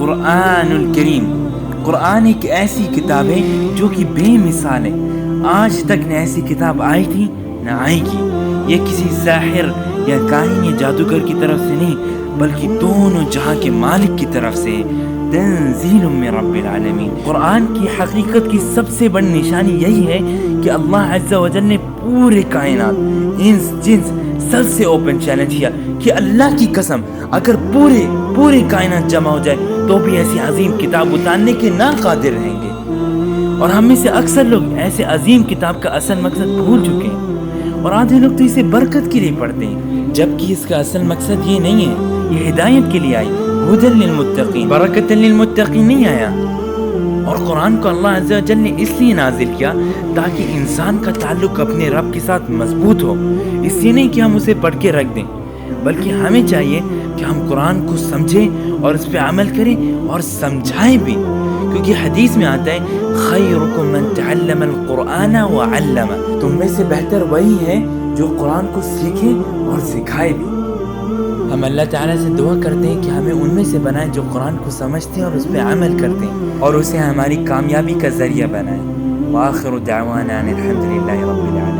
قرآن الکریم، قرآن ایک ایسی کتاب ہے جو کہ بے مثال ہے. آج تک نہ ایسی کتاب آئی تھی نہ آئے گی. یہ کسی ساحر یا کاہن یا جادوگر کی طرف سے نہیں بلکہ دونوں جہاں کے مالک کی طرف سے تنزیل من رب العالمین. قرآن کی حقیقت کی سب سے بڑی نشانی یہی ہے کہ اللہ عز و جل نے پورے کائنات، انس جنس سب سے اوپن چیلنج کیا کہ اللہ کی قسم اگر پورے کائنات جمع ہو جائے تو بھی ایسی عظیم کتاب اتارنے کے نا قادر رہیں گے. اور ہم میں سے اکثر لوگ ایسے عظیم کتاب کا اصل مقصد بھول چکے ہیں، اور آدھے لوگ تو اسے برکت کے لیے پڑھتے ہیں، جبکہ اس کا اصل مقصد یہ نہیں ہے. یہ ہدایت کے لیے آئی، ہدی للمتقین، برکت للمتقین نہیں آیا. اور قرآن کو اللہ عز و جل نے اس لیے نازل کیا تاکہ انسان کا تعلق اپنے رب کے ساتھ مضبوط ہو. اس لیے نہیں کہ ہم اسے پڑھ کے رکھ دیں، بلکہ ہمیں چاہیے کہ ہم قرآن کو سمجھیں اور اس پہ عمل کریں اور سمجھائیں بھی. کیونکہ حدیث میں آتا ہے خیرکم من تعلم القرآن وعلم، تم میں سے بہتر وہی ہے جو قرآن کو سیکھے اور سکھائے بھی. ہم اللہ تعالیٰ سے دعا کرتے ہیں کہ ہمیں ان میں سے بنائے جو قرآن کو سمجھتے ہیں اور اس پہ عمل کرتے ہیں اور اسے ہماری کامیابی کا ذریعہ بنائے. وآخر دعوانا ان الحمد للہ رب العالمین.